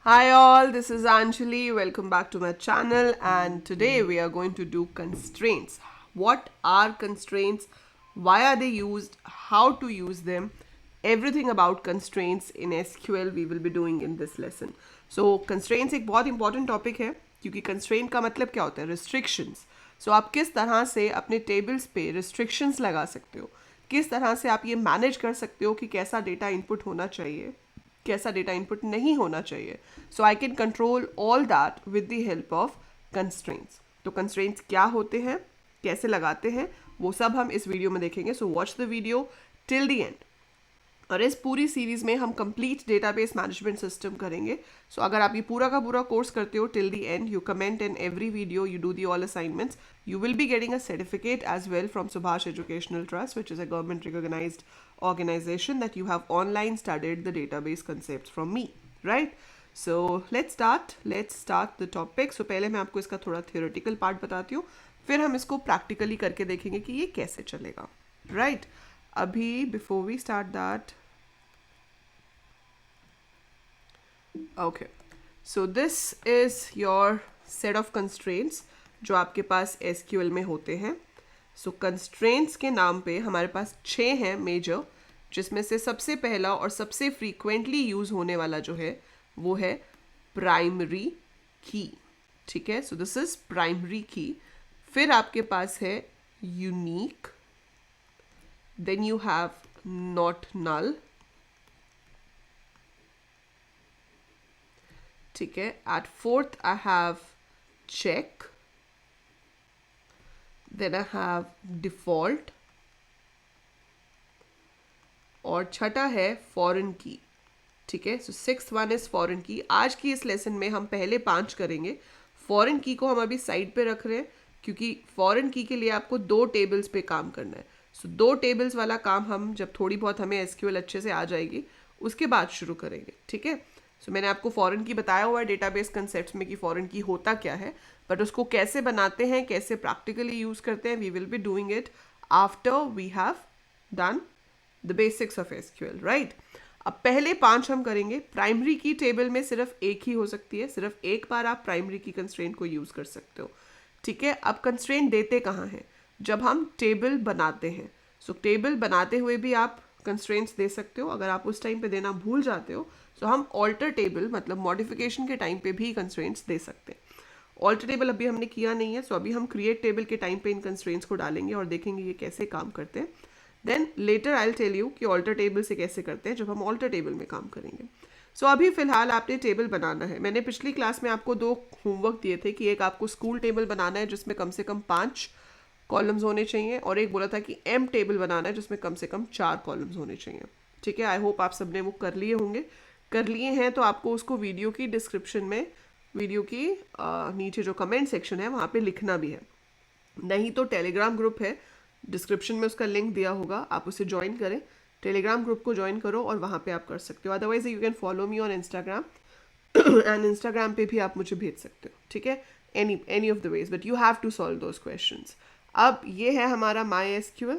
Hi all, this is Anjali. Welcome back to my channel, and today we are going to do constraints. What are constraints? Why are they used? How to use them? Everything about constraints in SQL we will be doing in this lesson. So constraints एक बहुत important topic है क्योंकि constraint का मतलब क्या होता है? Restrictions. So आप किस तरह से अपने tables पे restrictions लगा सकते हो? किस तरह से आप ये manage कर सकते हो कि कैसा data input होना चाहिए, कैसा डेटा इनपुट नहीं होना चाहिए. So I can control all that with the help of constraints. तो कंस्ट्रेंट्स क्या होते हैं, कैसे लगाते हैं, वो सब हम इस वीडियो में देखेंगे. So watch the video till the end. और इस पूरी सीरीज में हम कंप्लीट डेटाबेस मैनेजमेंट सिस्टम करेंगे. सो अगर आप ये पूरा का पूरा कोर्स करते हो till the end, you comment in every video, you do the all assignments, you will be getting a certificate as well from Subhash Educational Trust, which is a government recognized organization that you have online studied the database concepts from me, right? So let's start the topic. So पहले मैं आपको इसका थोड़ा theoretical part बताती हूँ, फिर हम इसको practically करके देखेंगे कि ये कैसे चलेगा, right? अभी before we start that, okay, so this is your set of constraints जो आपके पास SQL में होते हैं. सो कंस्ट्रेंट्स के नाम पे हमारे पास 6 हैं मेजर, जिसमें से सबसे पहला और सबसे फ्रीक्वेंटली यूज होने वाला जो है वो है प्राइमरी की. ठीक है, सो दिस इज प्राइमरी की. फिर आपके पास है unique, then you have not null. ठीक है, at fourth I have check, then I have default, और छठा है फॉरेन की. ठीक है, सो सिक्स्थ वन इज फॉरेन की. आज की इस लेसन में हम पहले 5 करेंगे. फॉरेन की को हम अभी साइड पे रख रहे हैं क्योंकि फॉरेन की के लिए आपको 2 टेबल्स पे काम करना है. सो 2 टेबल्स वाला काम हम जब थोड़ी बहुत हमें SQL अच्छे से आ जाएगी उसके बाद शुरू करेंगे. ठीक है, सो मैंने आपको फॉरेन की बताया हुआ है डेटाबेस कंसेप्ट में कि फॉरेन की होता क्या है, बट उसको कैसे बनाते हैं, कैसे प्रैक्टिकली यूज करते हैं, we will be doing it after we have done the basics of SQL, right? अब पहले 5 हम करेंगे. प्राइमरी की टेबल में सिर्फ एक ही हो सकती है, सिर्फ एक बार आप प्राइमरी की कंस्ट्रेंट को यूज कर सकते हो. ठीक है, अब कंस्ट्रेंट देते कहाँ हैं? जब हम टेबल बनाते हैं. सो टेबल बनाते हुए भी आप कंस्ट्रेंट्स दे सकते हो. अगर आप उस टाइम पे देना भूल जाते हो तो हम ऑल्टर टेबल मतलब मॉडिफिकेशन के टाइम पे भी कंस्ट्रेंट्स दे सकते हैं. ऑल्टर टेबल अभी हमने किया नहीं है, सो अभी हम क्रिएट टेबल के टाइम पे इन कंस्ट्रेंट्स को डालेंगे और देखेंगे ये कैसे काम करते हैं. Then later I will tell you कि ऑल्टर टेबल से कैसे करते हैं जब हम ऑल्टर टेबल में काम करेंगे. सो अभी फिलहाल आपने टेबल बनाना है. मैंने पिछली क्लास में आपको 2 होमवर्क दिए थे कि एक आपको स्कूल टेबल बनाना है जिसमें कम से कम 5 कॉलम्स होने चाहिए, और एक बोला था कि एम टेबल बनाना है जिसमें कम से कम 4 कॉलम्स होने चाहिए. ठीक है, आई होप आप सबने वो कर लिए होंगे. कर लिए हैं तो आपको उसको वीडियो की डिस्क्रिप्शन में, वीडियो की नीचे जो कमेंट सेक्शन है वहाँ पे लिखना भी है. नहीं तो टेलीग्राम ग्रुप है, डिस्क्रिप्शन में उसका लिंक दिया होगा, आप उसे ज्वाइन करें. टेलीग्राम ग्रुप को ज्वाइन करो और वहाँ पे आप कर सकते हो. Otherwise you can follow me on Instagram and Instagram पे भी आप मुझे भेज सकते हो. ठीक है, any of the ways, but you have to solve those questions. अब ये है हमारा MySQL.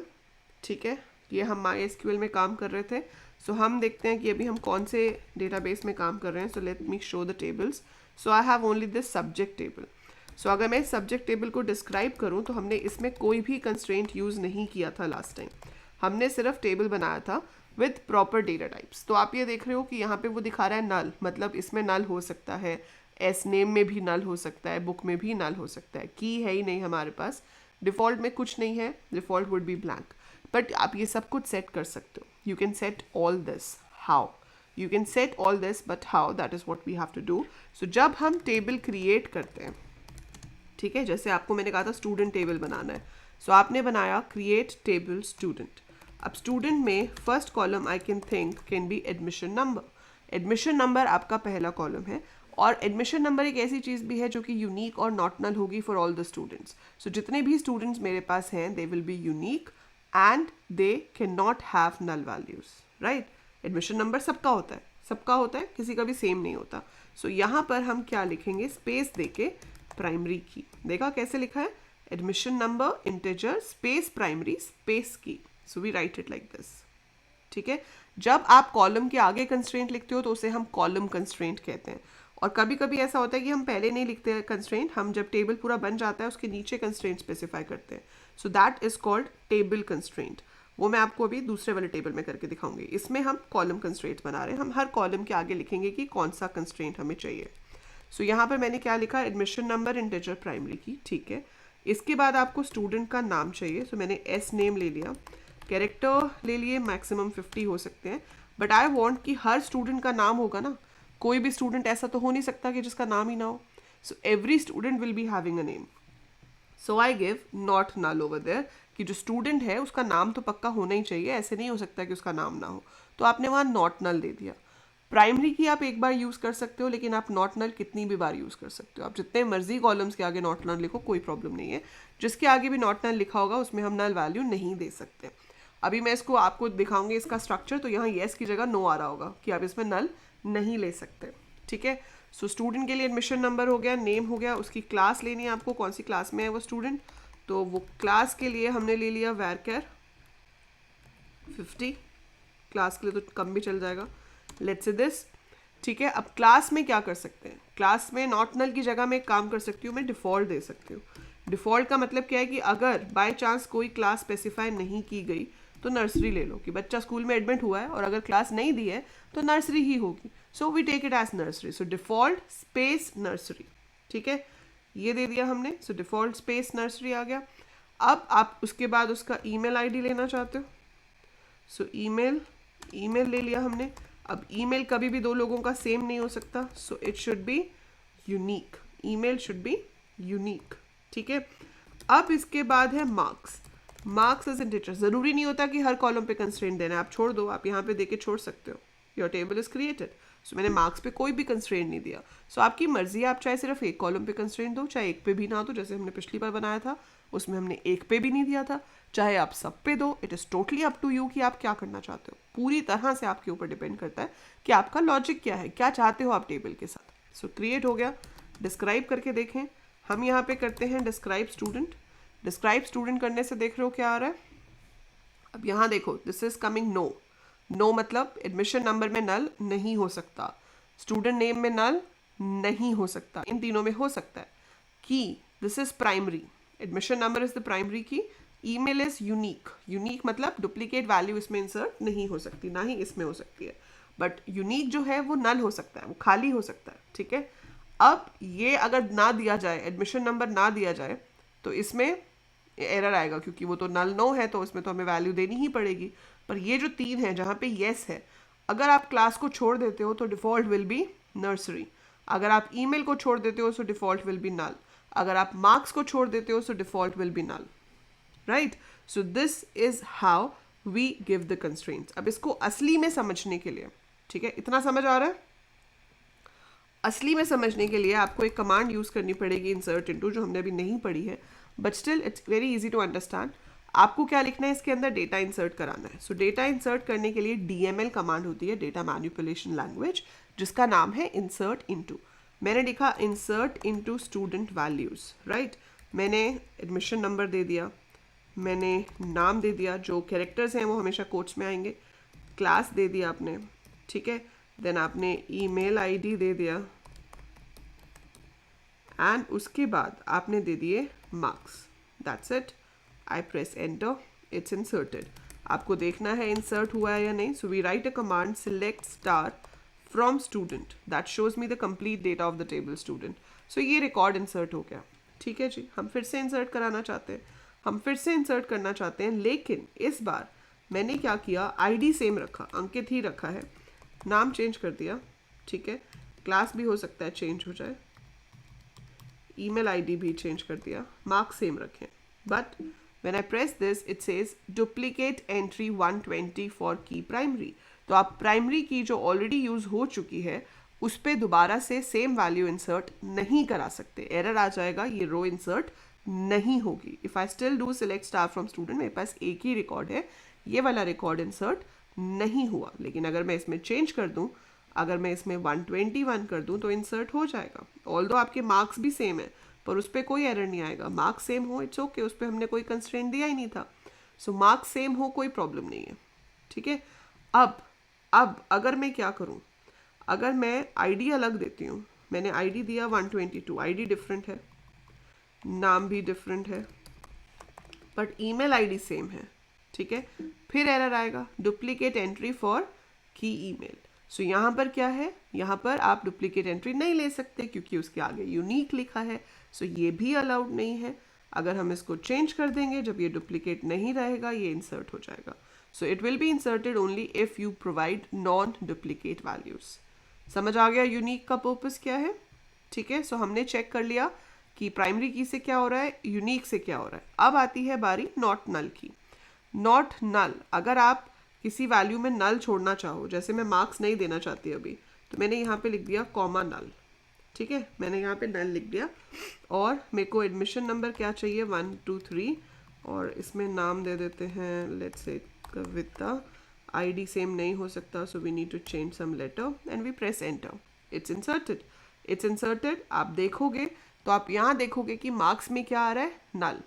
ठीक है, ये हम MySQL में काम कर रहे थे. सो हम देखते हैं कि अभी हम कौन से डेटाबेस में काम कर रहे हैं. So let me show the tables. So I have only this subject table. सो अगर मैं सब्जेक्ट टेबल को डिस्क्राइब करूं तो हमने इसमें कोई भी कंस्ट्रेंट यूज़ नहीं किया था लास्ट टाइम. हमने सिर्फ टेबल बनाया था विथ प्रॉपर डेटा टाइप्स. तो आप ये देख रहे हो कि यहाँ पे वो दिखा रहा है नल, मतलब इसमें नल हो सकता है, एस नेम में भी नल हो सकता है, बुक में भी नल हो सकता है. की है ही नहीं हमारे पास, डिफ़ॉल्ट में कुछ नहीं है, default would be blank. But आप ये सब कुछ सेट कर सकते हो. You can set all this. How you can set all this, but how, that is what we have to do. So जब हम टेबल क्रिएट करते हैं, ठीक है, जैसे आपको मैंने कहा था स्टूडेंट टेबल बनाना है. सो आपने बनाया क्रिएट टेबल स्टूडेंट. अब स्टूडेंट में first column I can think can be admission number. Admission number आपका पहला कॉलम है, और एडमिशन नंबर एक ऐसी चीज़ भी है जो कि यूनिक और नॉट नल होगी for all the students. So जितने भी स्टूडेंट्स मेरे पास हैं they will be unique and they can not have null values, right? Admission number सबका होता है, सबका होता है, किसी का भी सेम नहीं होता. सो यहाँ पर हम क्या लिखेंगे, स्पेस देके प्राइमरी की. देखा कैसे लिखा है, admission number integer space primary space key. So we write it like this. ठीक है, जब आप कॉलम के आगे कंस्ट्रेंट लिखते हो तो उसे हम कॉलम कंस्ट्रेंट कहते हैं, और कभी कभी ऐसा होता है कि हम पहले नहीं लिखते कंस्ट्रेंट, हम जब टेबल पूरा बन जाता है उसके नीचे कंस्ट्रेंट स्पेसिफाई करते हैं. So that is called table constraint. वो मैं आपको अभी दूसरे वाले टेबल में करके दिखाऊंगी. इसमें हम कॉलम कंस्ट्रेंट बना रहे हैं, हम हर कॉलम के आगे लिखेंगे कि कौन सा कंस्ट्रेंट हमें चाहिए. सो यहाँ पर मैंने क्या लिखा, admission number integer primary key. ठीक है, इसके बाद आपको स्टूडेंट का नाम चाहिए. सो मैंने एस नेम ले लिया, कैरेक्टर ले लिए, मैक्सिमम 50 हो सकते हैं. बट आई वॉन्ट कि हर स्टूडेंट का नाम होगा ना, कोई भी स्टूडेंट ऐसा तो हो नहीं सकता कि जिसका नाम ही ना हो. So every student will be having a name. So I give not null over there, कि जो स्टूडेंट है उसका नाम तो पक्का होना ही चाहिए, ऐसे नहीं हो सकता कि उसका नाम ना हो. तो आपने वहाँ नॉट नल दे दिया. प्राइमरी की आप एक बार यूज़ कर सकते हो, लेकिन आप नॉट नल कितनी भी बार यूज़ कर सकते हो. आप जितने मर्जी कॉलम्स के आगे नॉट नल लिखो, कोई प्रॉब्लम नहीं है. जिसके आगे भी नॉट नल लिखा होगा उसमें हम नल वैल्यू नहीं दे सकते. अभी मैं इसको आपको दिखाऊंगी इसका स्ट्रक्चर. तो यहाँ येस की जगह नो आ रहा होगा कि आप इसमें नल नहीं ले सकते. ठीक है. सो स्टूडेंट के लिए एडमिशन नंबर हो गया, नेम हो गया, उसकी क्लास लेनी है आपको, कौन सी क्लास में है वो स्टूडेंट. तो वो क्लास के लिए हमने ले लिया वैरकेर 50. क्लास के लिए तो कम भी चल जाएगा. Let's say this. ठीक है, अब क्लास में क्या कर सकते हैं, क्लास में नॉट नल की जगह में एक काम कर सकती हूँ, मैं डिफ़ॉल्ट दे सकती हूँ. डिफ़ॉल्ट का मतलब क्या है कि अगर बाय चांस कोई क्लास स्पेसिफाई नहीं की गई तो नर्सरी ले लो, कि बच्चा स्कूल में एडमिट हुआ है और अगर क्लास नहीं दी है तो नर्सरी ही होगी. So we take it as nursery. So default space nursery. ठीक है, ये दे दिया हमने. सो डिफ़ॉल्ट स्पेस नर्सरी आ गया. अब आप उसके बाद उसका ईमेल आईडी लेना चाहते हो. सो ईमेल ले लिया हमने. अब ईमेल कभी भी दो लोगों का सेम नहीं हो सकता. So it should be unique. Email should be unique. ठीक है. अब इसके बाद है मार्क्स. Marks as integer. ज़रूरी नहीं होता कि हर कॉलम पे कंस्ट्रेंट देना है, आप छोड़ दो, आप यहाँ पे देके छोड़ सकते हो. Your table is created. So मैंने मार्क्स पे कोई भी कंस्ट्रेंट नहीं दिया. सो आपकी मर्जी है, आप चाहे सिर्फ एक कॉलम पे कंस्ट्रेंट दो, चाहे एक पे भी ना दो. जैसे हमने पिछली बार बनाया था उसमें हमने एक पे भी नहीं दिया था, चाहे आप सब पे दो. It is totally up to you कि आप क्या करना चाहते हो. पूरी तरह से आपके ऊपर डिपेंड करता है कि आपका लॉजिक क्या है, क्या चाहते हो आप टेबल के साथ. सो क्रिएट हो गया. डिस्क्राइब करके देखें. हम यहाँ पे करते हैं डिस्क्राइब स्टूडेंट. डिस्क्राइब स्टूडेंट करने से देख रहे हो क्या आ रहा है. अब यहाँ देखो, this is coming no. No मतलब एडमिशन नंबर में नल नहीं हो सकता, स्टूडेंट नेम में नल नहीं हो सकता, इन तीनों में हो सकता है. की this is primary. Admission number is the primary key. Email is unique. Unique मतलब डुप्लीकेट वैल्यू इसमें इंसर्ट नहीं हो सकती, ना ही इसमें हो सकती है. बट यूनिक जो है वो नल हो सकता है, वो खाली हो सकता है. ठीक है. अब ये अगर ना दिया जाए, एडमिशन नंबर ना दिया जाए, तो इसमें एरर आएगा, क्योंकि वो तो नल नो है तो उसमें तो हमें वैल्यू देनी ही पड़ेगी. पर ये जो तीन है जहाँ पे येस है, अगर आप क्लास को छोड़ देते हो तो डिफ़ॉल्ट विल बी नर्सरी. अगर आप ईमेल को छोड़ देते हो तो डिफ़ॉल्ट विल बी नल. अगर आप मार्क्स को छोड़ देते हो तो default will be null. Right. So this is how we give the constraints. अब इसको असली में समझने के लिए, ठीक है, इतना समझ आ रहा है. असली में समझने के लिए आपको एक कमांड यूज़ करनी पड़ेगी, इंसर्ट इनटू, जो हमने अभी नहीं पढ़ी है, but still it's very easy to understand. आपको क्या लिखना है, इसके अंदर डेटा इंसर्ट कराना है. सो डेटा इंसर्ट करने के लिए DML कमांड होती है, डेटा मैनिपुलेशन लैंग्वेज, जिसका नाम है इंसर्ट इनटू. मैंने लिखा insert into student values. Right. मैंने एडमिशन नंबर दे दिया, मैंने नाम दे दिया, जो कैरेक्टर्स हैं वो हमेशा कोट्स में आएंगे. क्लास दे दिया आपने. ठीक है. देन आपने ईमेल आईडी दे दिया, एंड उसके बाद आपने दे दिए marks. That's it. I press enter, it's inserted. आपको देखना है इंसर्ट हुआ है या नहीं. So we write a command, select star from student, that shows me the complete data of the table student. So ये रिकॉर्ड इंसर्ट हो गया. ठीक है जी. हम फिर से इंसर्ट कराना चाहते हैं, हम फिर से इंसर्ट करना चाहते हैं, लेकिन इस बार मैंने क्या किया, आईडी सेम रखा, अंकित ही रखा है, नाम चेंज कर दिया. ठीक है. क्लास भी हो सकता है चेंज हो जाए, ईमेल आईडी भी चेंज कर दिया, मार्क्स सेम रखें. But when I press this it says duplicate entry 120 for की प्राइमरी. तो आप प्राइमरी की जो ऑलरेडी यूज हो चुकी है उस पर दोबारा से सेम वैल्यू इंसर्ट नहीं करा सकते. एरर आ जाएगा, ये रो इंसर्ट नहीं होगी. If I still do select star from student, मेरे पास एक ही रिकॉर्ड है, ये वाला रिकॉर्ड इंसर्ट नहीं हुआ. लेकिन अगर मैं इसमें चेंज कर दूं, अगर मैं इसमें 121 कर दूं तो इंसर्ट हो जाएगा. ऑल्दो आपके मार्क्स भी सेम है, पर उस पर कोई एरर नहीं आएगा. मार्क्स सेम हो, इट्स ओके, उस पर हमने कोई कंस्ट्रेंट दिया ही नहीं था. सो मार्क्स सेम हो, कोई प्रॉब्लम नहीं है. ठीक है. अब अगर मैं क्या करूं, अगर मैं आईडी अलग देती हूँ, मैंने आईडी दिया 122, आईडी डिफरेंट है, नाम भी डिफरेंट है, बट ईमेल आईडी सेम है, ठीक है। फिर एरर आएगा डुप्लीकेट एंट्री फॉर की ईमेल। सो यहाँ पर क्या है, यहाँ पर आप डुप्लीकेट एंट्री नहीं ले सकते क्योंकि उसके आगे यूनिक लिखा है। सो ये भी अलाउड नहीं है। अगर हम इसको चेंज कर देंगे, जब ये डुप्लीकेट नहीं रहेगा ये इंसर्ट हो जाएगा। सो it will be inserted only if you provide non duplicate values. समझ आ गया यूनिक का पर्पस क्या है, ठीक है। सो हमने चेक कर लिया कि प्राइमरी की से क्या हो रहा है, यूनिक से क्या हो रहा है। अब आती है बारी नॉट नल की। नॉट नल, अगर आप किसी वैल्यू में नल छोड़ना चाहो, जैसे मैं मार्क्स नहीं देना चाहती अभी, तो मैंने यहाँ पे लिख दिया कॉमा नल, ठीक है। मैंने यहाँ पे नल लिख दिया और मेरे को एडमिशन नंबर क्या चाहिए 1 2 3, और इसमें नाम दे देते हैं let's say Kavita. ID same नहीं हो सकता, so we need to change some letter and we press enter. It's inserted, it's inserted. आप देखोगे तो आप यहाँ देखोगे कि मार्क्स में क्या आ रहा है, नल,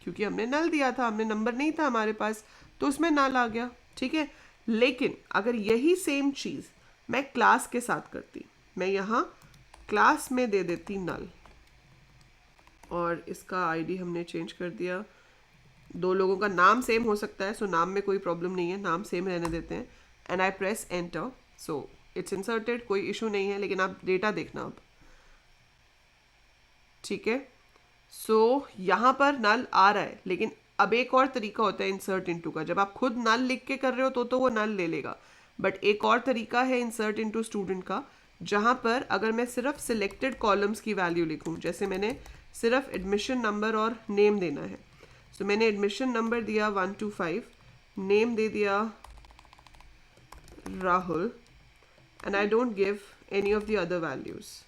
क्योंकि हमने नल दिया था, हमने नंबर नहीं था हमारे पास, तो उसमें नल आ गया, ठीक है। लेकिन अगर यही सेम चीज़ मैं क्लास के साथ करती, मैं यहाँ क्लास में दे देती नल, और इसका आईडी हमने चेंज कर दिया। दो लोगों का नाम सेम हो सकता है, सो नाम में कोई प्रॉब्लम नहीं है, नाम सेम रहने देते हैं, and I press enter, so it's inserted, कोई इशू नहीं है। लेकिन आप डेटा देखना अब, ठीक है। सो यहाँ पर नल आ रहा है, लेकिन अब एक और तरीका होता है इंसर्ट इनटू का। जब आप खुद नल लिख के कर रहे हो तो वो नल ले लेगा, बट एक और तरीका है इंसर्ट इनटू स्टूडेंट का, जहाँ पर अगर मैं सिर्फ सिलेक्टेड कॉलम्स की वैल्यू लिखूँ, जैसे मैंने सिर्फ एडमिशन नंबर और नेम देना है, सो मैंने एडमिशन नंबर दिया 125, नेम दे दिया Rahul, and I don't give any of the other values.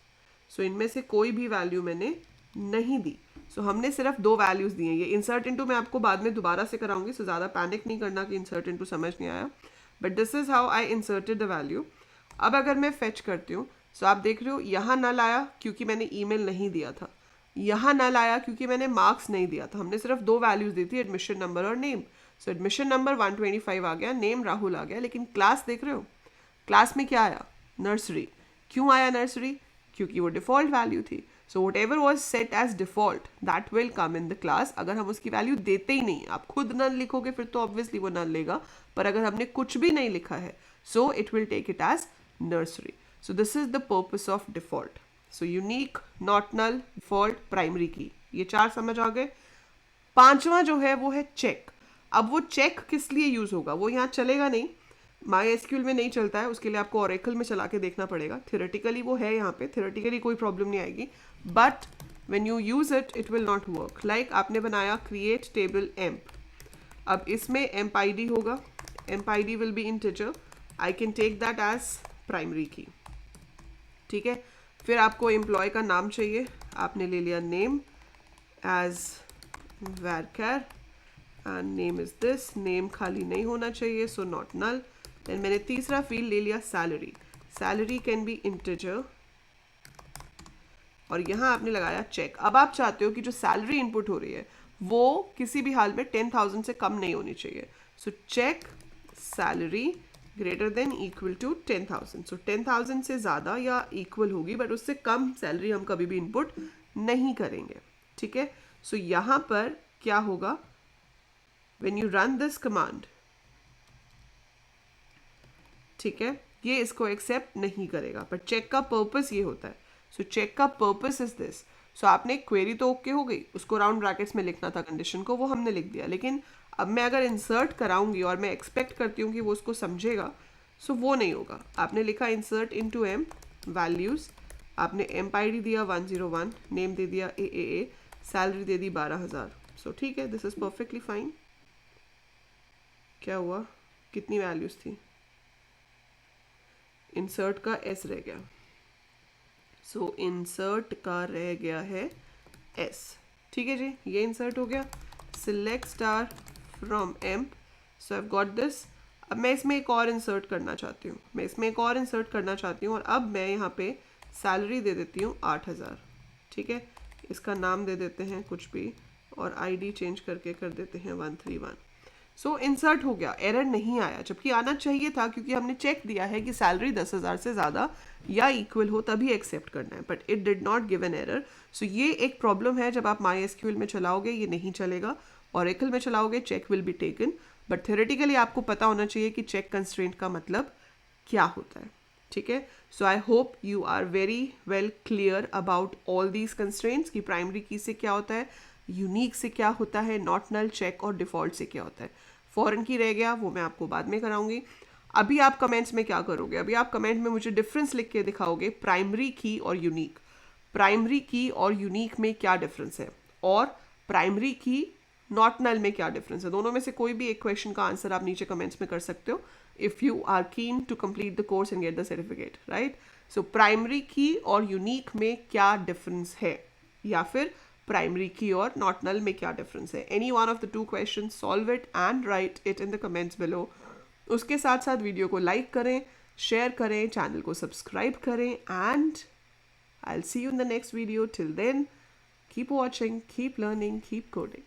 So इनमें से कोई भी वैल्यू मैंने नहीं दी। सो हमने सिर्फ 2 वैल्यूज़ दी हैं। ये इंसर्ट इनटू मैं आपको बाद में दोबारा से कराऊंगी, सो ज़्यादा पैनिक नहीं करना कि इंसर्ट इनटू समझ नहीं आया, but this is how I inserted the value. अब अगर मैं फेच करती हूँ, सो आप देख रहे हो यहाँ नल आया क्योंकि मैंने ईमेल नहीं दिया था, यहाँ नल आया क्योंकि मैंने मार्क्स नहीं दिया था। हमने सिर्फ 2 वैल्यूज़ दी थी, एडमिशन नंबर और नेम। सो एडमिशन नंबर 125 आ गया, नेम राहुल आ गया, लेकिन क्लास देख रहे हो, क्लास में क्या आया, नर्सरी। क्यों आया नर्सरी, क्योंकि वो डिफ़ॉल्ट वैल्यू थी। So whatever was set as default that will come in the class. अगर हम उसकी वैल्यू देते ही नहीं, आप खुद नल लिखोगे फिर तो ऑब्वियसली वो नल लेगा, पर अगर हमने कुछ भी नहीं लिखा है, so it will take it as nursery. So this is the purpose of default. So unique, not null, default, primary key, ये 4 समझ आ गए। 5वां जो है वो है चेक। अब वो चेक किस लिए यूज़ होगा, वो यहाँ चलेगा नहीं, MySQL में नहीं चलता है, उसके लिए आपको Oracle में चला के देखना पड़ेगा। थियोरेटिकली वो है यहाँ पे, थियोरेटिकली कोई प्रॉब्लम नहीं आएगी, but when you use it will not work. Like आपने बनाया क्रिएट टेबल एम्प, अब इसमें एम्प ID होगा, emp ID will be integer, I can take that as primary key, ठीक है। फिर आपको एम्प्लॉय का नाम चाहिए, आपने ले लिया name as varchar and name is this, name खाली नहीं होना चाहिए, सो नॉट नल। देन मैंने तीसरा फील्ड ले लिया salary, salary can be integer, और यहाँ आपने लगाया चेक। अब आप चाहते हो कि जो सैलरी इनपुट हो रही है वो किसी भी हाल में 10,000 से कम नहीं होनी चाहिए। So check salary greater than equal to 10,000। So 10,000 से ज़्यादा या इक्वल होगी, बट उससे कम सैलरी हम कभी भी इनपुट नहीं करेंगे, ठीक है। सो यहाँ पर क्या होगा, when you run this command, ठीक है, ये इसको एक्सेप्ट नहीं करेगा, पर चेक का पर्पस ये होता है। सो चेक का पर्पस इज दिस। सो आपने क्वेरी तो ओके हो गई, उसको राउंड ब्रैकेट्स में लिखना था कंडीशन को, वो हमने लिख दिया, लेकिन अब मैं अगर इंसर्ट कराऊंगी और मैं एक्सपेक्ट करती हूँ कि वो उसको समझेगा, सो वो नहीं होगा। आपने लिखा इंसर्ट इनटू एम्प वैल्यूज़, आपने एम्प ID दिया 101, नेम दे दिया AAA, सैलरी दे दी 12,000। सो ठीक है, दिस इज़ परफेक्टली फाइन। क्या हुआ, कितनी वैल्यूज़ थी, इंसर्ट का S रह गया, सो इंसर्ट का रह गया है S, ठीक है जी, ये इंसर्ट हो गया। Select star from amp, so I have got this. अब मैं इसमें एक और इंसर्ट करना चाहती हूँ, मैं इसमें एक और इंसर्ट करना चाहती हूँ, और अब मैं यहाँ पे सैलरी दे देती हूँ 8,000, ठीक है। इसका नाम दे देते हैं कुछ भी, और ID चेंज करके कर देते हैं 131। सो इंसर्ट हो गया, एरर नहीं आया, जबकि आना चाहिए था क्योंकि हमने चेक दिया है कि सैलरी 10,000 से ज़्यादा या इक्वल हो तभी एक्सेप्ट करना है, but it did not give an error. So ये एक प्रॉब्लम है, जब आप MySQL में चलाओगे ये नहीं चलेगा, Oracle में चलाओगे check will be taken, but theoretically आपको पता होना चाहिए कि चेक कंस्ट्रेंट का मतलब क्या होता है, ठीक है। So I hope you are very well clear about all these constraints कि प्राइमरी की से क्या होता है, यूनिक से क्या होता है, नॉट नल, चेक और डिफ़ॉल्ट से क्या होता है। फॉरेन की रह गया, वो मैं आपको बाद में कराऊंगी। अभी आप कमेंट्स में क्या करोगे, अभी आप कमेंट में मुझे डिफरेंस लिख के दिखाओगे प्राइमरी की और यूनिक, प्राइमरी की और यूनिक में क्या डिफरेंस है, और प्राइमरी की नॉट नल में क्या डिफरेंस है। दोनों में से कोई भी एक क्वेश्चन का आंसर आप नीचे कमेंट्स में कर सकते हो if you are keen to complete the course and get the certificate, right. So primary key और यूनिक में क्या डिफरेंस है, या फिर प्राइमरी की और नॉट नल में क्या डिफरेंस है। Any one of the two question, solve it and right it in the comments below. उसके साथ साथ वीडियो को लाइक करें, शेयर करें, चैनल को सब्सक्राइब करें, and I will see you in the next video. Till then, keep watching, keep learning, keep coding.